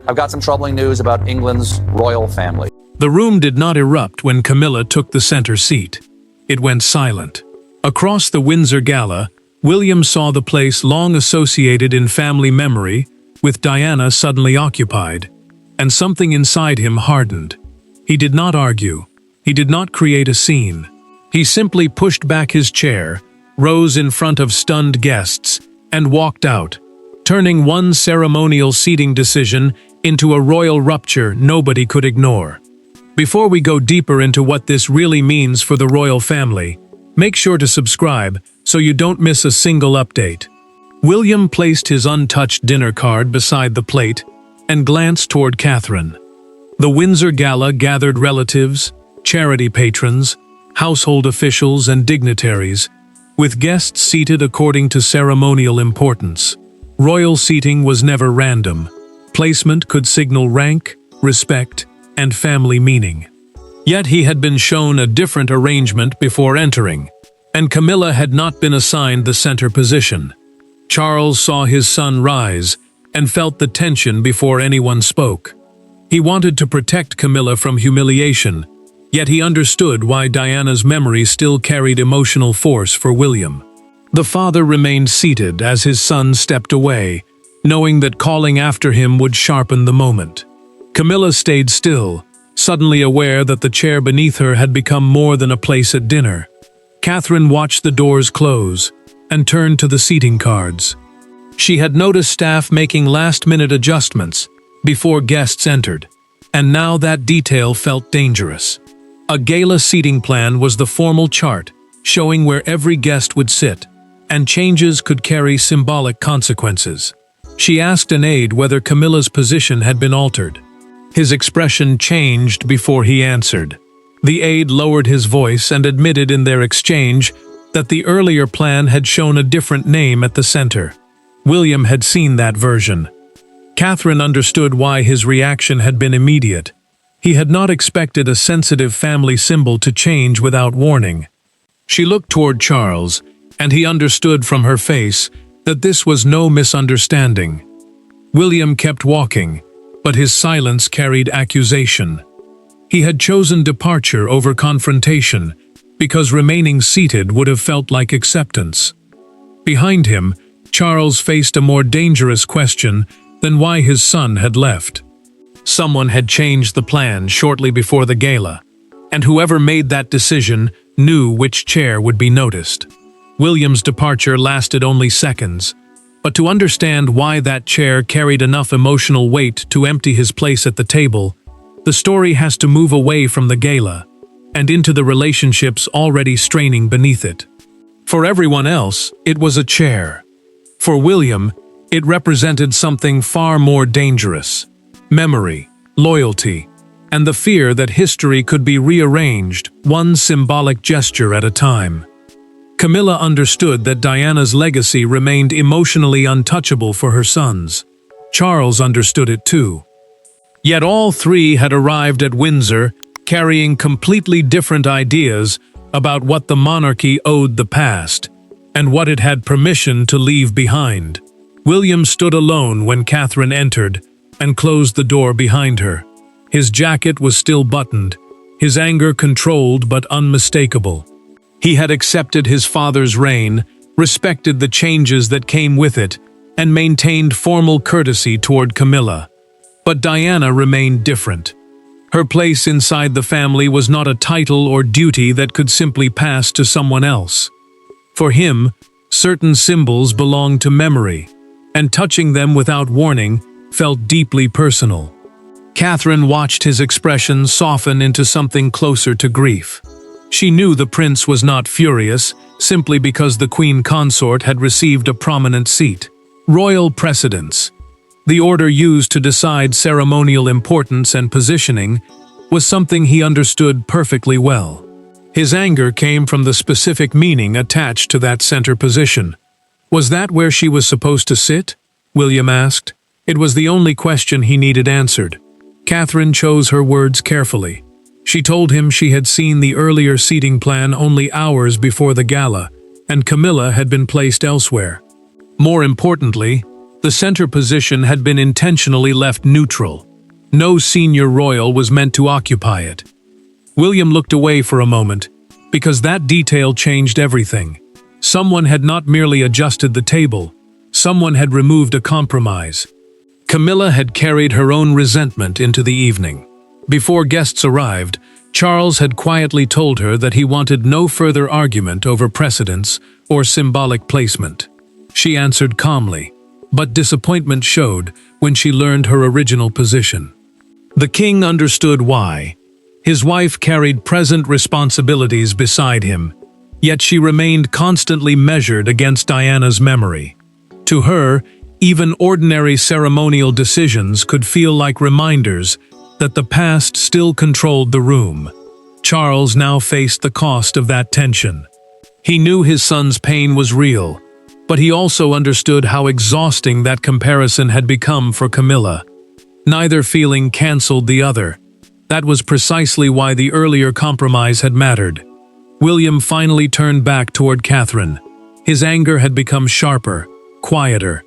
I've got some troubling news about England's royal family. The room did not erupt when Camilla took the center seat. It went silent. Across the Windsor Gala, William saw the place long associated in family memory, with Diana suddenly occupied, and something inside him hardened. He did not argue. He did not create a scene. He simply pushed back his chair, rose in front of stunned guests, and walked out, turning one ceremonial seating decision into a royal rupture nobody could ignore. Before we go deeper into what this really means for the royal family, make sure to subscribe so you don't miss a single update. William placed his untouched dinner card beside the plate and glanced toward Catherine. The Windsor Gala gathered relatives, charity patrons, household officials, and dignitaries, with guests seated according to ceremonial importance. Royal seating was never random. Placement could signal rank, respect, and family meaning. Yet he had been shown a different arrangement before entering, and Camilla had not been assigned the center position. Charles saw his son rise and felt the tension before anyone spoke. He wanted to protect Camilla from humiliation, yet he understood why Diana's memory still carried emotional force for William. The father remained seated as his son stepped away, knowing that calling after him would sharpen the moment. Camilla stayed still, suddenly aware that the chair beneath her had become more than a place at dinner. Catherine watched the doors close and turned to the seating cards. She had noticed staff making last-minute adjustments before guests entered, and now that detail felt dangerous. A gala seating plan was the formal chart, showing where every guest would sit, and changes could carry symbolic consequences. She asked an aide whether Camilla's position had been altered. His expression changed before he answered. The aide lowered his voice and admitted in their exchange that the earlier plan had shown a different name at the center. William had seen that version. Catherine understood why his reaction had been immediate. He had not expected a sensitive family symbol to change without warning. She looked toward Charles, and he understood from her face that this was no misunderstanding. William kept walking, but his silence carried accusation. He had chosen departure over confrontation because remaining seated would have felt like acceptance. Behind him, Charles faced a more dangerous question than why his son had left. Someone had changed the plan shortly before the gala, and whoever made that decision knew which chair would be noticed. William's departure lasted only seconds, but to understand why that chair carried enough emotional weight to empty his place at the table, the story has to move away from the gala and into the relationships already straining beneath it. For everyone else, it was a chair. For William, it represented something far more dangerous: memory, loyalty, and the fear that history could be rearranged, one symbolic gesture at a time. Camilla understood that Diana's legacy remained emotionally untouchable for her sons. Charles understood it too. Yet all three had arrived at Windsor carrying completely different ideas about what the monarchy owed the past and what it had permission to leave behind. William stood alone when Catherine entered and closed the door behind her. His jacket was still buttoned, his anger controlled but unmistakable. He had accepted his father's reign, respected the changes that came with it, and maintained formal courtesy toward Camilla. But Diana remained different. Her place inside the family was not a title or duty that could simply pass to someone else. For him, certain symbols belonged to memory, and touching them without warning felt deeply personal. Catherine watched his expression soften into something closer to grief. She knew the prince was not furious simply because the queen consort had received a prominent seat. Royal precedence, the order used to decide ceremonial importance and positioning, was something he understood perfectly well. His anger came from the specific meaning attached to that center position. Was that where she was supposed to sit? William asked. It was the only question he needed answered. Catherine chose her words carefully. She told him she had seen the earlier seating plan only hours before the gala, and Camilla had been placed elsewhere. More importantly, The center position had been intentionally left neutral. No senior royal was meant to occupy it. William looked away for a moment, because that detail changed everything. Someone had not merely adjusted the table, someone had removed a compromise. Camilla had carried her own resentment into the evening. Before guests arrived, Charles had quietly told her that he wanted no further argument over precedence or symbolic placement. She answered calmly, but disappointment showed when she learned her original position. The king understood why. His wife carried present responsibilities beside him, yet she remained constantly measured against Diana's memory. To her, even ordinary ceremonial decisions could feel like reminders that the past still controlled the room. Charles now faced the cost of that tension. He knew his son's pain was real, but he also understood how exhausting that comparison had become for Camilla. Neither feeling canceled the other. That was precisely why the earlier compromise had mattered. William finally turned back toward Catherine. His anger had become sharper, quieter.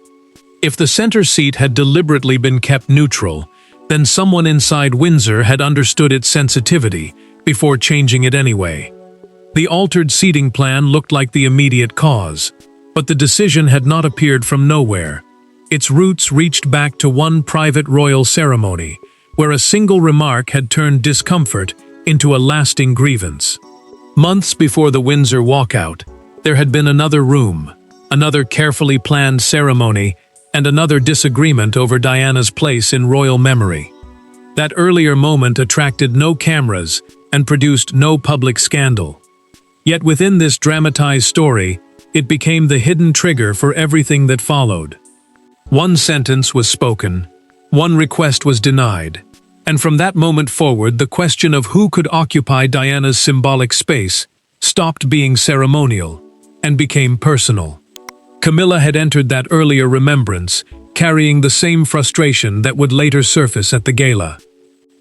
If the center seat had deliberately been kept neutral, then someone inside Windsor had understood its sensitivity before changing it anyway. The altered seating plan looked like the immediate cause, but the decision had not appeared from nowhere. Its roots reached back to one private royal ceremony, where a single remark had turned discomfort into a lasting grievance. Months before the Windsor walkout, there had been another room, another carefully planned ceremony, and another disagreement over Diana's place in royal memory. That earlier moment attracted no cameras and produced no public scandal. Yet within this dramatized story, it became the hidden trigger for everything that followed. One sentence was spoken, one request was denied, and from that moment forward the question of who could occupy Diana's symbolic space stopped being ceremonial and became personal. Camilla had entered that earlier remembrance, carrying the same frustration that would later surface at the gala.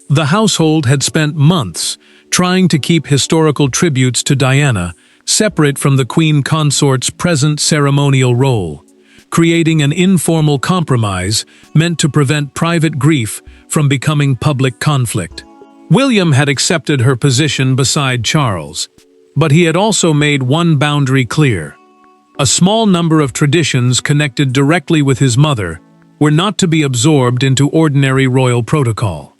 The household had spent months trying to keep historical tributes to Diana separate from the queen consort's present ceremonial role, creating an informal compromise meant to prevent private grief from becoming public conflict. William had accepted her position beside Charles, but he had also made one boundary clear. A small number of traditions connected directly with his mother were not to be absorbed into ordinary royal protocol.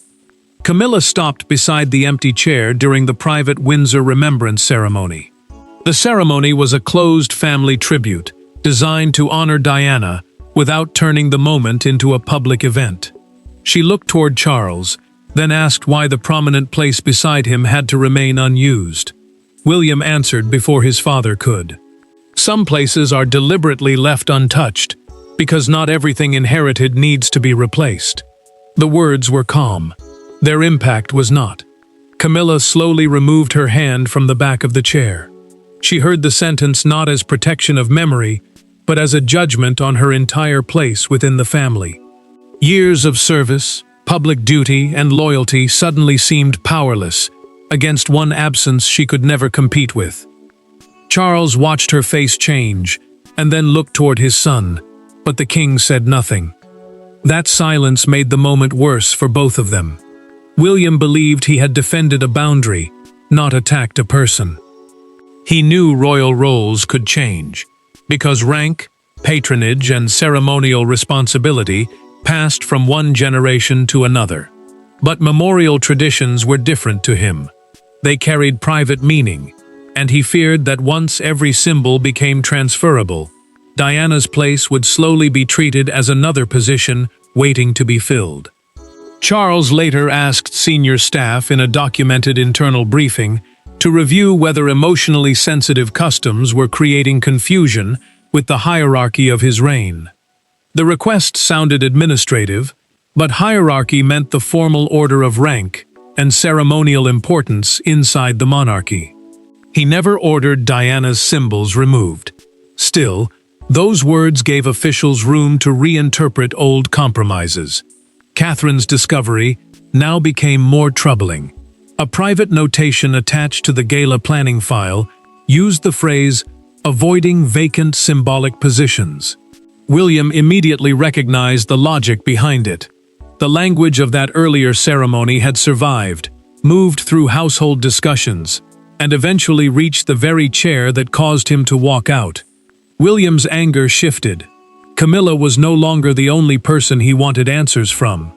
Camilla stopped beside the empty chair during the private Windsor remembrance ceremony. The ceremony was a closed family tribute, designed to honor Diana without turning the moment into a public event. She looked toward Charles, then asked why the prominent place beside him had to remain unused. William answered before his father could. Some places are deliberately left untouched, because not everything inherited needs to be replaced. The words were calm. Their impact was not. Camilla slowly removed her hand from the back of the chair. She heard the sentence not as protection of memory, but as a judgment on her entire place within the family. Years of service, public duty, and loyalty suddenly seemed powerless against one absence she could never compete with. Charles watched her face change, and then looked toward his son, but the king said nothing. That silence made the moment worse for both of them. William believed he had defended a boundary, not attacked a person. He knew royal roles could change, because rank, patronage, and ceremonial responsibility passed from one generation to another. But memorial traditions were different to him. They carried private meaning, and he feared that once every symbol became transferable, Diana's place would slowly be treated as another position waiting to be filled. Charles later asked senior staff in a documented internal briefing to review whether emotionally sensitive customs were creating confusion with the hierarchy of his reign. The request sounded administrative, but hierarchy meant the formal order of rank and ceremonial importance inside the monarchy. He never ordered Diana's symbols removed. Still, those words gave officials room to reinterpret old compromises. Catherine's discovery now became more troubling. A private notation attached to the gala planning file used the phrase, "avoiding vacant symbolic positions." William immediately recognized the logic behind it. The language of that earlier ceremony had survived, moved through household discussions, and eventually reached the very chair that caused him to walk out. William's anger shifted. Camilla was no longer the only person he wanted answers from.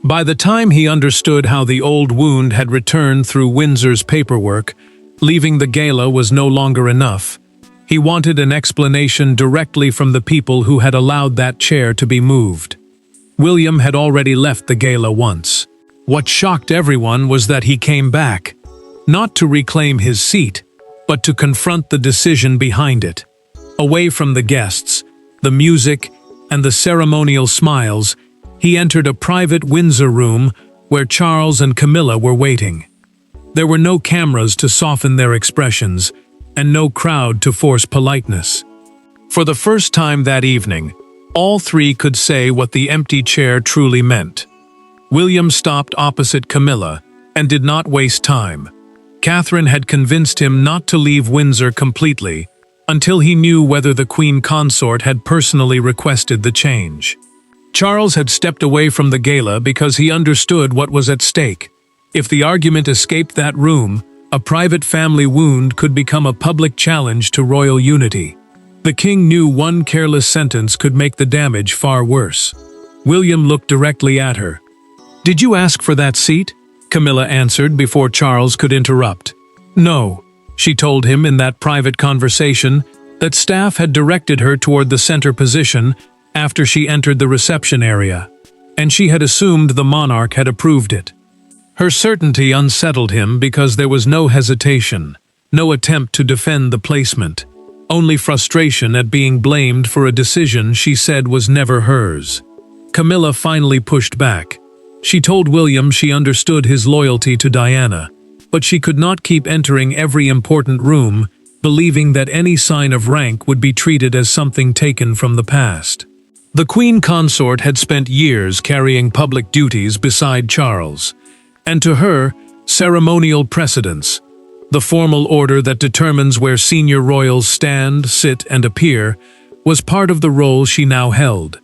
By the time he understood how the old wound had returned through Windsor's paperwork, leaving the gala was no longer enough. He wanted an explanation directly from the people who had allowed that chair to be moved. William had already left the gala once. What shocked everyone was that he came back, not to reclaim his seat, but to confront the decision behind it. Away from the guests, the music, and the ceremonial smiles, he entered a private Windsor room where Charles and Camilla were waiting. There were no cameras to soften their expressions, and no crowd to force politeness. For the first time that evening, all three could say what the empty chair truly meant. William stopped opposite Camilla and did not waste time. Catherine had convinced him not to leave Windsor completely until he knew whether the Queen Consort had personally requested the change. Charles had stepped away from the gala because he understood what was at stake. If the argument escaped that room, a private family wound could become a public challenge to royal unity. The king knew one careless sentence could make the damage far worse. William looked directly at her. "Did you ask for that seat?" Camilla answered before Charles could interrupt. "No," she told him in that private conversation, that staff had directed her toward the center position after she entered the reception area, and she had assumed the monarch had approved it. Her certainty unsettled him because there was no hesitation, no attempt to defend the placement, only frustration at being blamed for a decision she said was never hers. Camilla finally pushed back. She told William she understood his loyalty to Diana, but she could not keep entering every important room, believing that any sign of rank would be treated as something taken from the past. The Queen Consort had spent years carrying public duties beside Charles, and to her, ceremonial precedence, the formal order that determines where senior royals stand, sit, and appear, was part of the role she now held.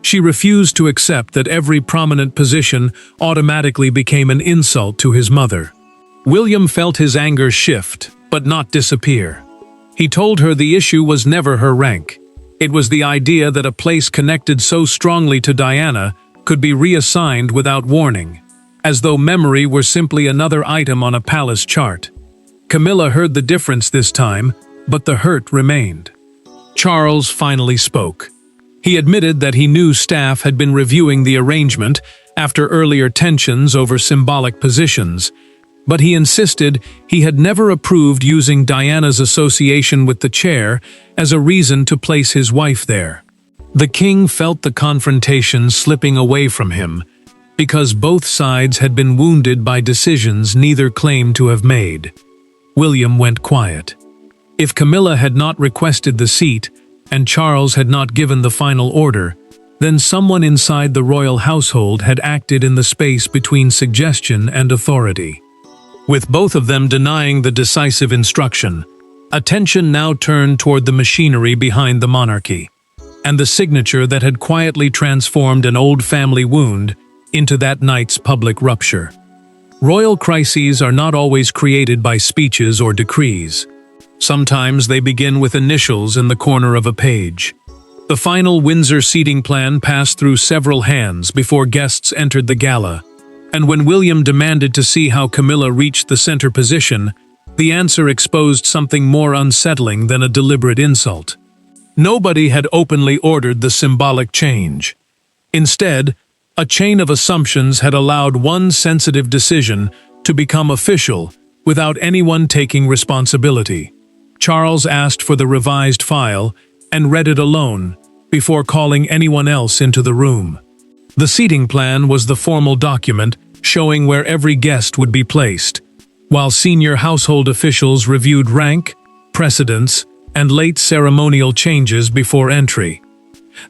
She refused to accept that every prominent position automatically became an insult to his mother. William felt his anger shift, but not disappear. He told her the issue was never her rank. It was the idea that a place connected so strongly to Diana could be reassigned without warning, as though memory were simply another item on a palace chart. Camilla heard the difference this time, but the hurt remained. Charles finally spoke. He admitted that he knew staff had been reviewing the arrangement after earlier tensions over symbolic positions, but he insisted he had never approved using Diana's association with the chair as a reason to place his wife there. The king felt the confrontation slipping away from him, because both sides had been wounded by decisions neither claimed to have made. William went quiet. If Camilla had not requested the seat, and Charles had not given the final order, then someone inside the royal household had acted in the space between suggestion and authority. With both of them denying the decisive instruction, attention now turned toward the machinery behind the monarchy, and the signature that had quietly transformed an old family wound into that night's public rupture. Royal crises are not always created by speeches or decrees. Sometimes they begin with initials in the corner of a page. The final Windsor seating plan passed through several hands before guests entered the gala, and when William demanded to see how Camilla reached the center position, the answer exposed something more unsettling than a deliberate insult. Nobody had openly ordered the symbolic change. Instead, a chain of assumptions had allowed one sensitive decision to become official without anyone taking responsibility. Charles asked for the revised file and read it alone before calling anyone else into the room. The seating plan was the formal document showing where every guest would be placed, while senior household officials reviewed rank, precedence, and late ceremonial changes before entry.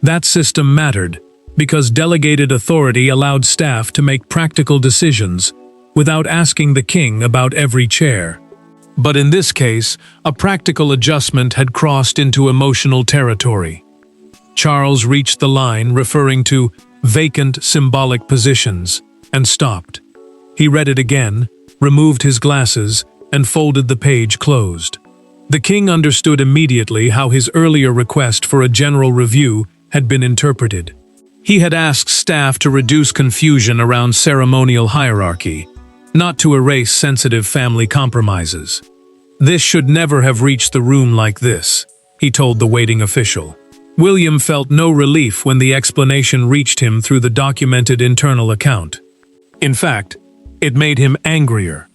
That system mattered because delegated authority allowed staff to make practical decisions without asking the king about every chair. But in this case, a practical adjustment had crossed into emotional territory. Charles reached the line referring to vacant symbolic positions and stopped. He read it again, removed his glasses, and folded the page closed. The king understood immediately how his earlier request for a general review had been interpreted. He had asked staff to reduce confusion around ceremonial hierarchy, not to erase sensitive family compromises. This should never have reached the room like this, he told the waiting official. William felt no relief when the explanation reached him through the documented internal account. In fact, it made him angrier.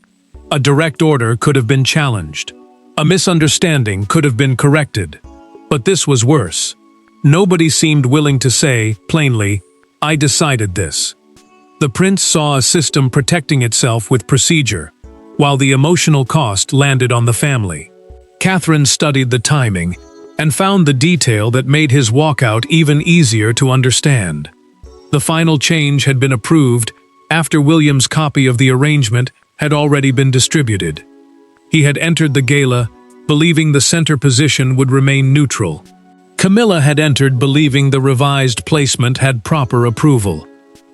A direct order could have been challenged. A misunderstanding could have been corrected. But this was worse. Nobody seemed willing to say, plainly, "I decided this." The prince saw a system protecting itself with procedure, while the emotional cost landed on the family. Catherine studied the timing and found the detail that made his walkout even easier to understand. The final change had been approved after William's copy of the arrangement had already been distributed. He had entered the gala, believing the center position would remain neutral. Camilla had entered believing the revised placement had proper approval.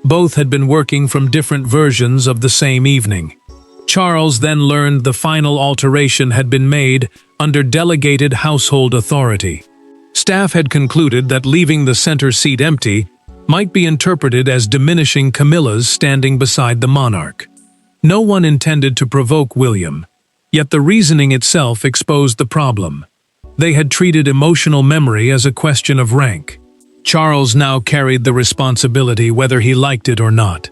Both had been working from different versions of the same evening. Charles then learned the final alteration had been made under delegated household authority. Staff had concluded that leaving the center seat empty might be interpreted as diminishing Camilla's standing beside the monarch. No one intended to provoke William, yet the reasoning itself exposed the problem. They had treated emotional memory as a question of rank. Charles now carried the responsibility whether he liked it or not.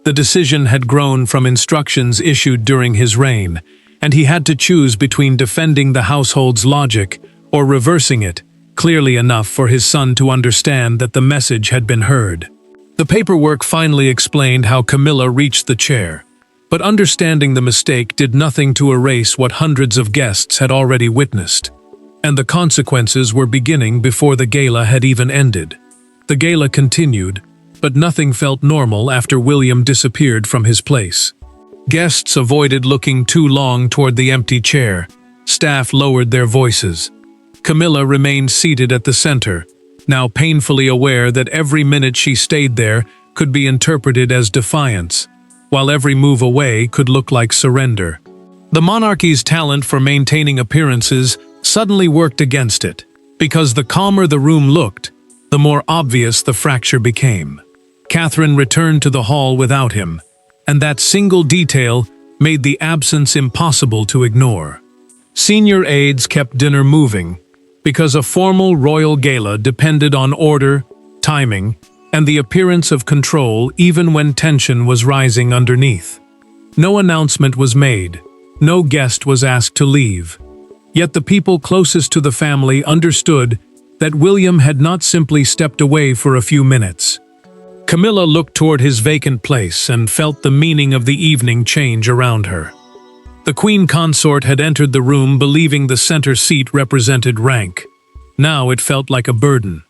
The decision had grown from instructions issued during his reign, and he had to choose between defending the household's logic or reversing it, clearly enough for his son to understand that the message had been heard. The paperwork finally explained how Camilla reached the chair, but understanding the mistake did nothing to erase what hundreds of guests had already witnessed. And the consequences were beginning before the gala had even ended. The gala continued, but nothing felt normal after William disappeared from his place. Guests avoided looking too long toward the empty chair. Staff lowered their voices. Camilla remained seated at the center, now painfully aware that every minute she stayed there could be interpreted as defiance, while every move away could look like surrender. The monarchy's talent for maintaining appearances suddenly worked against it, because the calmer the room looked, the more obvious the fracture became. Catherine returned to the hall without him, and that single detail made the absence impossible to ignore. Senior aides kept dinner moving, because a formal royal gala depended on order, timing, and the appearance of control even when tension was rising underneath. No announcement was made, no guest was asked to leave. Yet the people closest to the family understood that William had not simply stepped away for a few minutes. Camilla looked toward his vacant place and felt the meaning of the evening change around her. The queen consort had entered the room believing the center seat represented rank. Now it felt like a burden.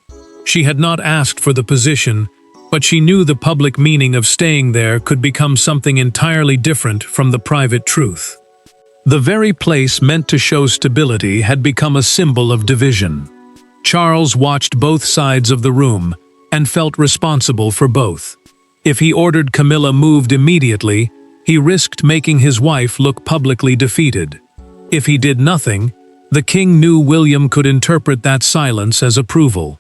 She had not asked for the position, but she knew the public meaning of staying there could become something entirely different from the private truth. The very place meant to show stability had become a symbol of division. Charles watched both sides of the room and felt responsible for both. If he ordered Camilla moved immediately, he risked making his wife look publicly defeated. If he did nothing, the king knew William could interpret that silence as approval.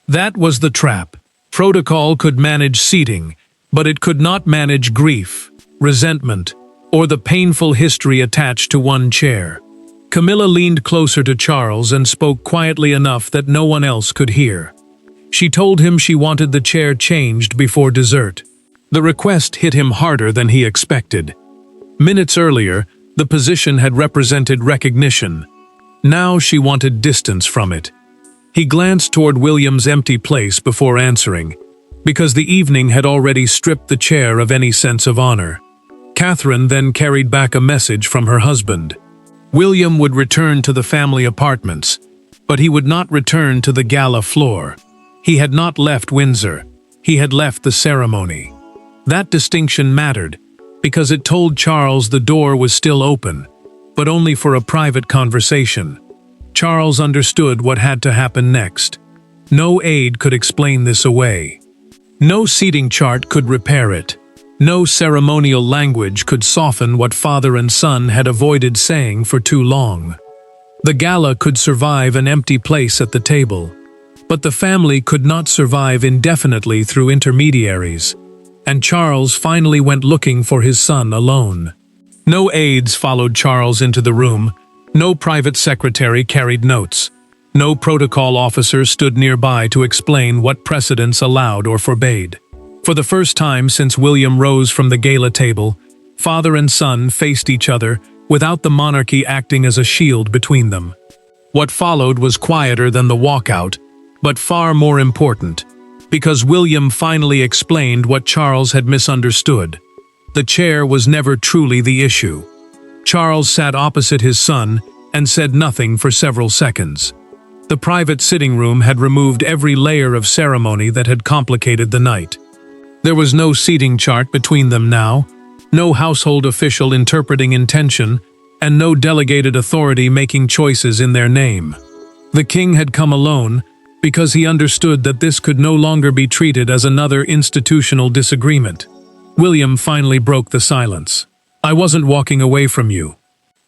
That was the trap. Protocol could manage seating, but it could not manage grief, resentment, or the painful history attached to one chair. Camilla leaned closer to Charles and spoke quietly enough that no one else could hear. She told him she wanted the chair changed before dessert. The request hit him harder than he expected. Minutes earlier, the position had represented recognition. Now she wanted distance from it. He glanced toward William's empty place before answering, because the evening had already stripped the chair of any sense of honor. Catherine then carried back a message from her husband. William would return to the family apartments, but he would not return to the gala floor. He had not left Windsor. He had left the ceremony. That distinction mattered, because it told Charles the door was still open, but only for a private conversation. Charles understood what had to happen next. No aid could explain this away. No seating chart could repair it. No ceremonial language could soften what father and son had avoided saying for too long. The gala could survive an empty place at the table, but the family could not survive indefinitely through intermediaries, and Charles finally went looking for his son alone. No aides followed Charles into the room, no private secretary carried notes, no protocol officer stood nearby to explain what precedents allowed or forbade. For the first time since William rose from the gala table, father and son faced each other without the monarchy acting as a shield between them. What followed was quieter than the walkout, but far more important, because William finally explained what Charles had misunderstood. The chair was never truly the issue. Charles sat opposite his son and said nothing for several seconds. The private sitting room had removed every layer of ceremony that had complicated the night. There was no seating chart between them now, no household official interpreting intention, and no delegated authority making choices in their name. The king had come alone because he understood that this could no longer be treated as another institutional disagreement. William finally broke the silence. "I wasn't walking away from you.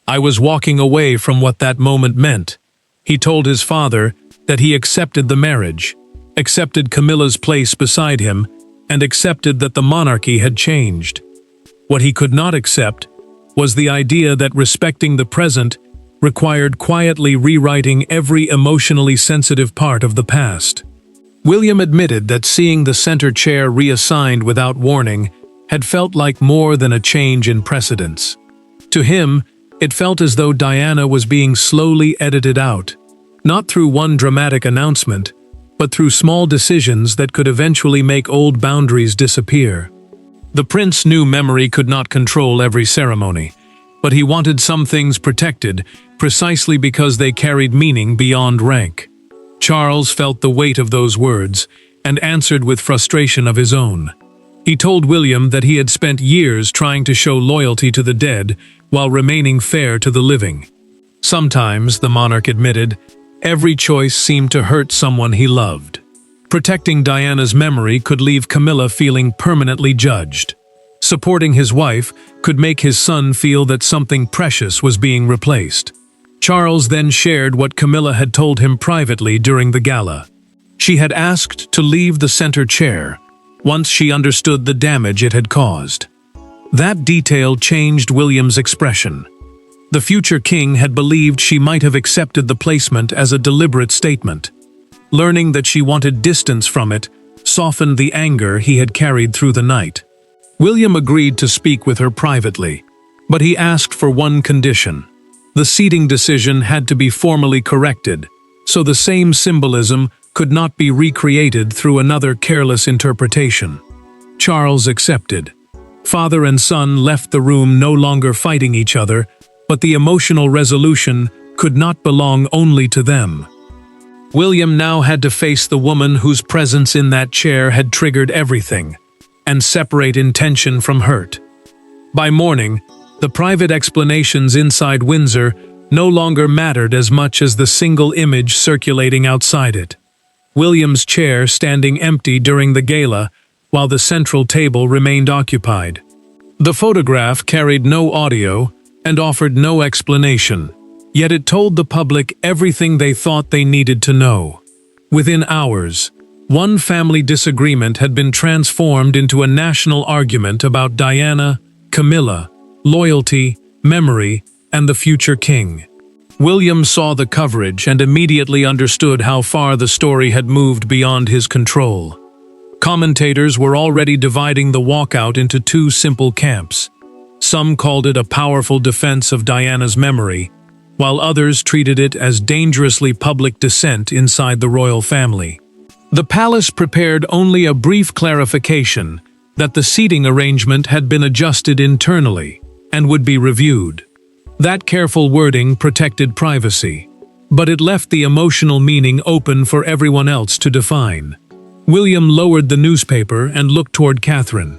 I was walking away from what that moment meant." He told his father that he accepted the marriage, accepted Camilla's place beside him, and accepted that the monarchy had changed. What he could not accept was the idea that respecting the present required quietly rewriting every emotionally sensitive part of the past. William admitted that seeing the center chair reassigned without warning had felt like more than a change in precedence. To him, it felt as though Diana was being slowly edited out, not through one dramatic announcement, but through small decisions that could eventually make old boundaries disappear. The prince knew memory could not control every ceremony, but he wanted some things protected precisely because they carried meaning beyond rank. Charles felt the weight of those words and answered with frustration of his own. He told William that he had spent years trying to show loyalty to the dead while remaining fair to the living. Sometimes, the monarch admitted, every choice seemed to hurt someone he loved. Protecting Diana's memory could leave Camilla feeling permanently judged. Supporting his wife could make his son feel that something precious was being replaced. Charles then shared what Camilla had told him privately during the gala. She had asked to leave the center chair once she understood the damage it had caused. That detail changed William's expression. The future king had believed she might have accepted the placement as a deliberate statement. Learning that she wanted distance from it softened the anger he had carried through the night. William agreed to speak with her privately, but he asked for one condition. The seating decision had to be formally corrected, so the same symbolism could not be recreated through another careless interpretation. Charles accepted. Father and son left the room no longer fighting each other, but the emotional resolution could not belong only to them. William now had to face the woman whose presence in that chair had triggered everything, and separate intention from hurt. By morning, the private explanations inside Windsor no longer mattered as much as the single image circulating outside it. William's chair standing empty during the gala, while the central table remained occupied. The photograph carried no audio and offered no explanation, yet it told the public everything they thought they needed to know. Within hours, one family disagreement had been transformed into a national argument about Diana, Camilla, loyalty, memory, and the future king. William saw the coverage and immediately understood how far the story had moved beyond his control. Commentators were already dividing the walkout into two simple camps. Some called it a powerful defense of Diana's memory, while others treated it as dangerously public dissent inside the royal family. The palace prepared only a brief clarification that the seating arrangement had been adjusted internally and would be reviewed. That careful wording protected privacy, but it left the emotional meaning open for everyone else to define. William lowered the newspaper and looked toward Catherine.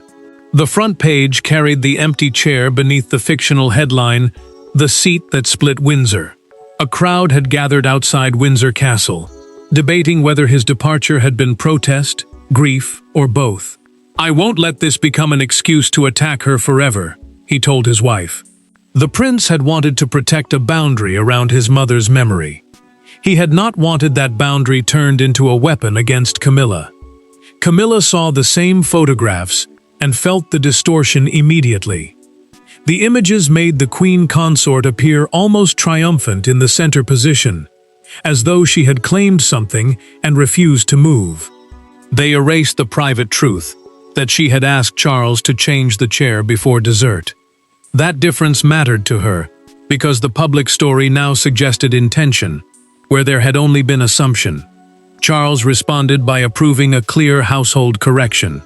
The front page carried the empty chair beneath the fictional headline, "The Seat That Split Windsor." A crowd had gathered outside Windsor Castle. debating whether his departure had been protest, grief, or both. "I won't let this become an excuse to attack her forever," he told his wife. The prince had wanted to protect a boundary around his mother's memory. He had not wanted that boundary turned into a weapon against Camilla. Camilla saw the same photographs and felt the distortion immediately. The images made the queen consort appear almost triumphant in the center position, as though she had claimed something and refused to move. They erased the private truth that she had asked Charles to change the chair before dessert. That difference mattered to her, because the public story now suggested intention, where there had only been assumption. Charles responded by approving a clear household correction.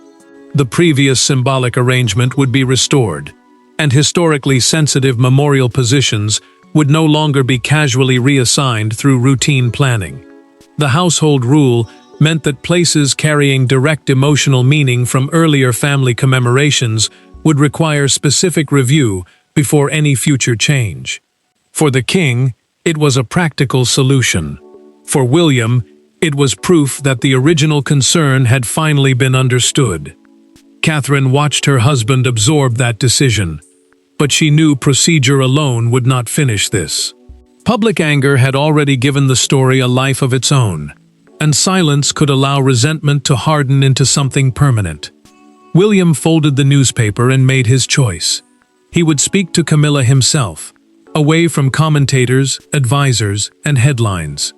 The previous symbolic arrangement would be restored, and historically sensitive memorial positions would no longer be casually reassigned through routine planning. The household rule meant that places carrying direct emotional meaning from earlier family commemorations would require specific review before any future change. For the king, it was a practical solution. For William, it was proof that the original concern had finally been understood. Catherine watched her husband absorb that decision, but she knew procedure alone would not finish this. Public anger had already given the story a life of its own, and silence could allow resentment to harden into something permanent. William folded the newspaper and made his choice. He would speak to Camilla himself, away from commentators, advisors, and headlines.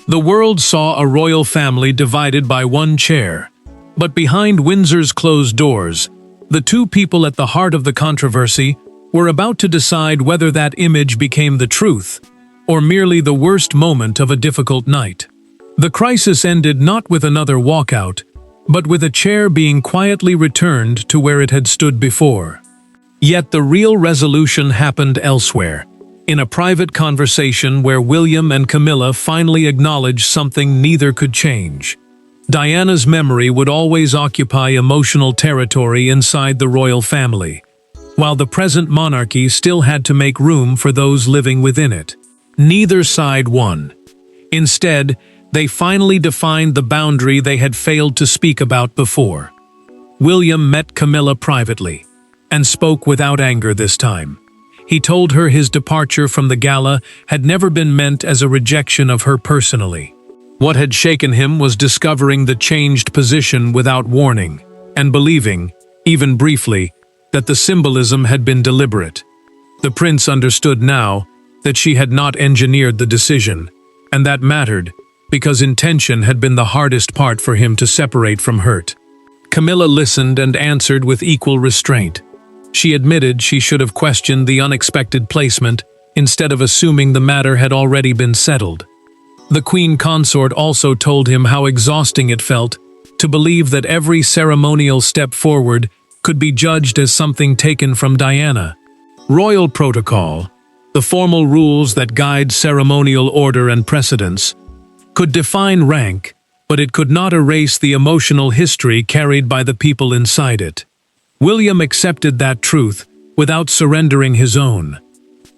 The world saw a royal family divided by one chair, but behind Windsor's closed doors, the two people at the heart of the controversy were about to decide whether that image became the truth, or merely the worst moment of a difficult night. The crisis ended not with another walkout, but with a chair being quietly returned to where it had stood before. Yet the real resolution happened elsewhere, in a private conversation where William and Camilla finally acknowledged something neither could change. Diana's memory would always occupy emotional territory inside the royal family, while the present monarchy still had to make room for those living within it. Neither side won. Instead, they finally defined the boundary they had failed to speak about before. William met Camilla privately, and spoke without anger this time. He told her his departure from the gala had never been meant as a rejection of her personally. What had shaken him was discovering the changed position without warning, and believing, even briefly, that the symbolism had been deliberate. The prince understood now that she had not engineered the decision, and that mattered, because intention had been the hardest part for him to separate from hurt. Camilla listened and answered with equal restraint. She admitted she should have questioned the unexpected placement instead of assuming the matter had already been settled. The queen consort also told him how exhausting it felt to believe that every ceremonial step forward could be judged as something taken from Diana. Royal protocol, the formal rules that guide ceremonial order and precedence, could define rank, but it could not erase the emotional history carried by the people inside it. William accepted that truth without surrendering his own.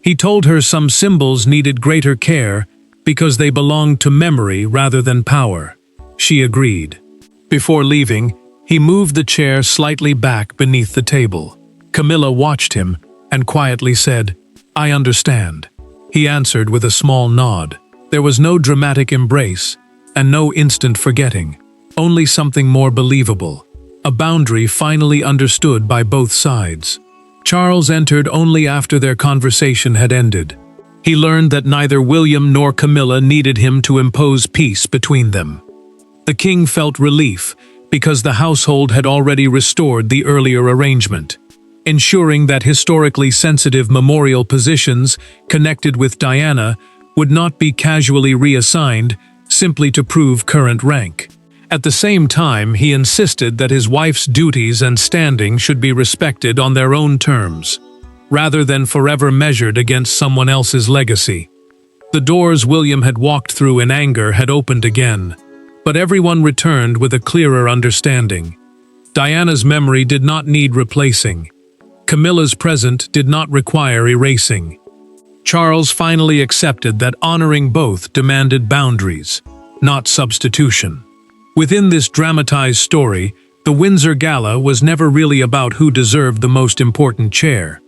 He told her some symbols needed greater care because they belonged to memory rather than power. She agreed. Before leaving, he moved the chair slightly back beneath the table. Camilla watched him and quietly said, "I understand." He answered with a small nod. There was no dramatic embrace, and no instant forgetting, only something more believable, a boundary finally understood by both sides. Charles entered only after their conversation had ended. He learned that neither William nor Camilla needed him to impose peace between them. The king felt relief, because the household had already restored the earlier arrangement, ensuring that historically sensitive memorial positions connected with Diana would not be casually reassigned simply to prove current rank. At the same time, he insisted that his wife's duties and standing should be respected on their own terms, rather than forever measured against someone else's legacy. The doors William had walked through in anger had opened again, but everyone returned with a clearer understanding. Diana's memory did not need replacing. Camilla's present did not require erasing. Charles finally accepted that honoring both demanded boundaries. not substitution. Within this dramatized story, the Windsor Gala was never really about who deserved the most important chair.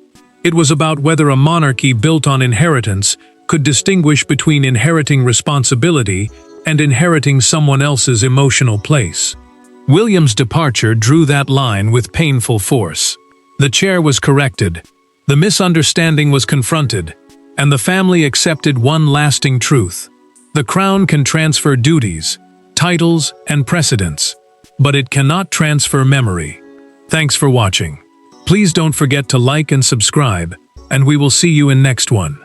It was about whether a monarchy built on inheritance could distinguish between inheriting responsibility and inheriting someone else's emotional place. William's departure drew that line with painful force. The chair was corrected, the misunderstanding was confronted, and the family accepted one lasting truth. The crown can transfer duties, titles, and precedents, but it cannot transfer memory. Thanks for watching. Please don't forget to like and subscribe, and we will see you in next one.